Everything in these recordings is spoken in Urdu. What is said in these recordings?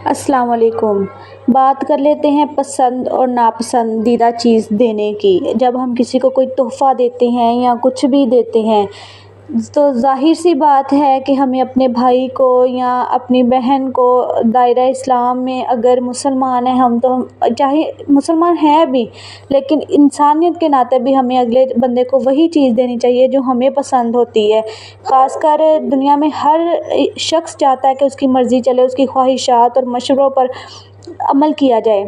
السلام علیکم۔ بات کر لیتے ہیں پسند اور ناپسندیدہ چیز دینے کی۔ جب ہم کسی کو کوئی تحفہ دیتے ہیں یا کچھ بھی دیتے ہیں تو ظاہر سی بات ہے کہ ہمیں اپنے بھائی کو یا اپنی بہن کو دائرہ اسلام میں اگر مسلمان ہیں ہم تو چاہے مسلمان ہیں بھی لیکن انسانیت کے ناطے بھی ہمیں اگلے بندے کو وہی چیز دینی چاہیے جو ہمیں پسند ہوتی ہے۔ خاص کر دنیا میں ہر شخص چاہتا ہے کہ اس کی مرضی چلے، اس کی خواہشات اور مشوروں پر عمل کیا جائے۔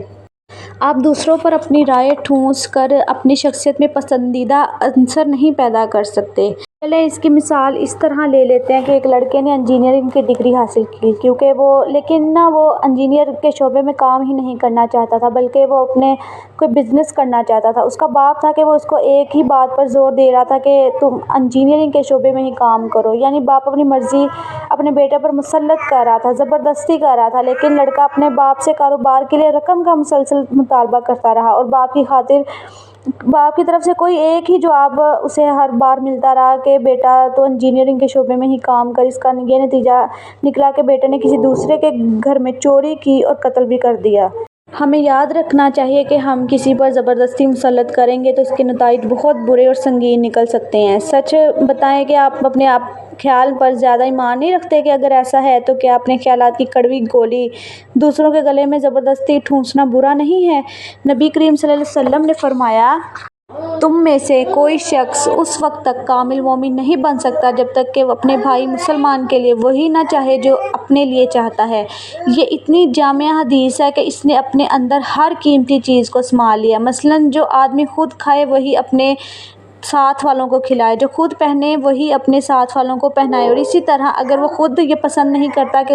آپ دوسروں پر اپنی رائے ٹھونس کر اپنی شخصیت میں پسندیدہ عنصر نہیں پیدا کر سکتے۔ چلیں اس کی مثال اس طرح لے لیتے ہیں کہ ایک لڑکے نے انجینئرنگ کی ڈگری حاصل کی کیونکہ وہ انجینئر کے شعبے میں کام ہی نہیں کرنا چاہتا تھا بلکہ وہ اپنے کوئی بزنس کرنا چاہتا تھا۔ اس کا باپ تھا کہ وہ اس کو ایک ہی بات پر زور دے رہا تھا کہ تم انجینئرنگ کے شعبے میں ہی کام کرو، یعنی باپ اپنی مرضی اپنے بیٹے پر مسلط کر رہا تھا، زبردستی کر رہا تھا، لیکن لڑکا اپنے باپ سے کاروبار کے لیے رقم کا مسلسل مطالبہ کرتا رہا اور باپ کی طرف سے کوئی ایک ہی جواب اسے ہر بار ملتا رہا کہ بیٹا تو انجینئرنگ کے شعبے میں ہی کام کر۔ اس کا یہ نتیجہ نکلا کہ بیٹے نے کسی دوسرے کے گھر میں چوری کی اور قتل بھی کر دیا۔ ہمیں یاد رکھنا چاہیے کہ ہم کسی پر زبردستی مسلط کریں گے تو اس کے نتائج بہت برے اور سنگین نکل سکتے ہیں۔ سچ بتائیں کہ آپ اپنے خیال پر زیادہ ایمان نہیں رکھتے کہ اگر ایسا ہے تو کیا اپنے خیالات کی کڑوی گولی دوسروں کے گلے میں زبردستی ٹھونسنا برا نہیں ہے؟ نبی کریم صلی اللہ علیہ وسلم نے فرمایا، تم میں سے کوئی شخص اس وقت تک کامل مومن نہیں بن سکتا جب تک کہ وہ اپنے بھائی مسلمان کے لیے وہی نہ چاہے جو اپنے لیے چاہتا ہے۔ یہ اتنی جامع حدیث ہے کہ اس نے اپنے اندر ہر قیمتی چیز کو سما لیا۔ مثلاً جو آدمی خود کھائے وہی اپنے ساتھ والوں کو کھلائے، جو خود پہنے وہی اپنے ساتھ والوں کو پہنائے، اور اسی طرح اگر وہ خود یہ پسند نہیں کرتا کہ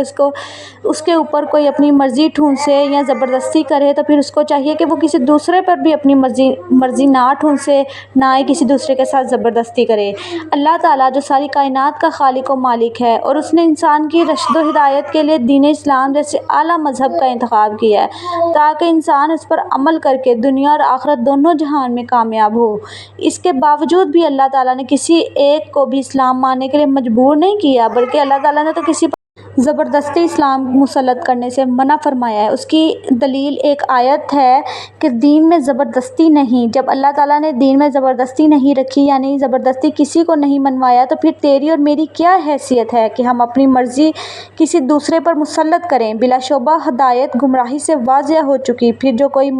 اس کے اوپر کوئی اپنی مرضی ٹھونسے یا زبردستی کرے تو پھر اس کو چاہیے کہ وہ کسی دوسرے پر بھی اپنی مرضی نہ ٹھونسے، نہ ہی کسی دوسرے کے ساتھ زبردستی کرے۔ اللہ تعالیٰ جو ساری کائنات کا خالق و مالک ہے اور اس نے انسان کی رشد و ہدایت کے لیے دین اسلام جیسے اعلیٰ مذہب کا انتخاب کیا ہے تاکہ انسان اس پر عمل کر کے دنیا اور آخرت دونوں جہان میں کامیاب ہو۔ اس کے باوجود بھی اللہ تعالیٰ نے کسی ایک کو بھی اسلام ماننے کے لیے مجبور نہیں کیا بلکہ اللہ تعالیٰ نے تو کسی پر زبردستی اسلام مسلط کرنے سے منع فرمایا ہے۔ اس کی دلیل ایک آیت ہے کہ دین میں زبردستی نہیں۔ جب اللہ تعالیٰ نے دین میں زبردستی نہیں رکھی یعنی زبردستی کسی کو نہیں منوایا تو پھر تیری اور میری کیا حیثیت ہے کہ ہم اپنی مرضی کسی دوسرے پر مسلط کریں؟ بلا شبہ ہدایت گمراہی سے واضح ہو چکی۔ پھر جو کوئی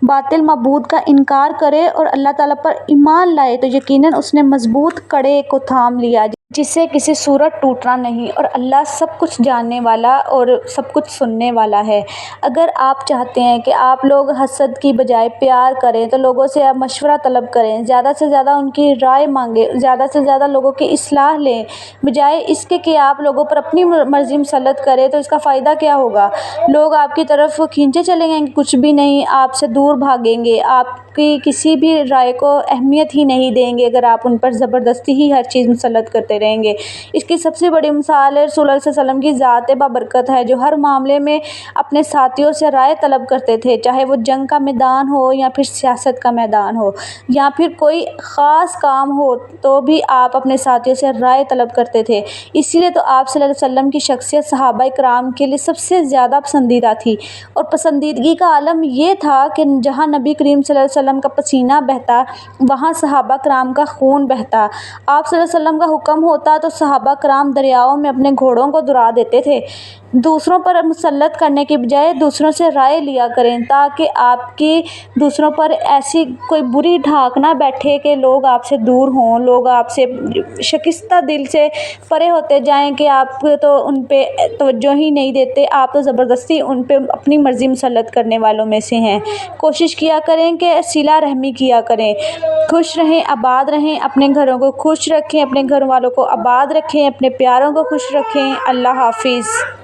باطل معبود کا انکار کرے اور اللہ تعالیٰ پر ایمان لائے تو یقیناً اس نے مضبوط کڑے کو تھام لیا جس سے کسی صورت ٹوٹنا نہیں، اور اللہ سب کچھ جاننے والا اور سب کچھ سننے والا ہے۔ اگر آپ چاہتے ہیں کہ آپ لوگ حسد کی بجائے پیار کریں تو لوگوں سے آپ مشورہ طلب کریں، زیادہ سے زیادہ ان کی رائے مانگیں، زیادہ سے زیادہ لوگوں کی اصلاح لیں، بجائے اس کے کہ آپ لوگوں پر اپنی مرضی مسلط کریں تو اس کا فائدہ کیا ہوگا؟ لوگ آپ کی طرف کھینچے چلیں گے، کچھ بھی نہیں، آپ سے دور بھاگیں گے، آپ کی کسی بھی رائے کو اہمیت ہی نہیں دیں گے اگر آپ ان پر زبردستی ہی ہر چیز مسلط کرتے رہیں گے۔ اس کی سب سے بڑی مثال ہے رسول اللہ صلی اللہ علیہ وسلم کی ذات بابرکت ہے جو ہر معاملے میں اپنے ساتھیوں سے رائے طلب کرتے تھے، چاہے وہ جنگ کا میدان ہو یا پھر سیاست کا میدان ہو یا پھر کوئی خاص کام ہو تو بھی آپ اپنے ساتھیوں سے رائے طلب کرتے تھے۔ اسی لیے تو آپ صلی اللہ علیہ وسلم کی شخصیت صحابہ کرام کے لیے سب سے زیادہ پسندیدہ تھی، اور پسندیدگی کا عالم یہ تھا کہ جہاں نبی کریم صلی اللہ علیہ وسلم کا پسینہ بہتا وہاں صحابہ کرام کا خون بہتا۔ آپ صلی اللہ علیہ وسلم کا حکم ہوتا تو صحابہ کرام دریاؤں میں اپنے گھوڑوں کو دھرا دیتے تھے۔ دوسروں پر مسلط کرنے کی بجائے دوسروں سے رائے لیا کریں تاکہ آپ کی دوسروں پر ایسی کوئی بری ڈھاک نہ بیٹھے کہ لوگ آپ سے دور ہوں، لوگ آپ سے شکستہ دل سے پرے ہوتے جائیں کہ آپ تو ان پہ توجہ ہی نہیں دیتے، آپ تو زبردستی ان پہ اپنی مرضی مسلط کرنے والوں میں سے ہیں۔ کوشش کیا کریں کہ صلہ رحمی کیا کریں، خوش رہیں، آباد رہیں، اپنے گھروں کو خوش رکھیں، اپنے گھر والوں کو آباد رکھیں، اپنے پیاروں کو خوش رکھیں۔ اللہ حافظ۔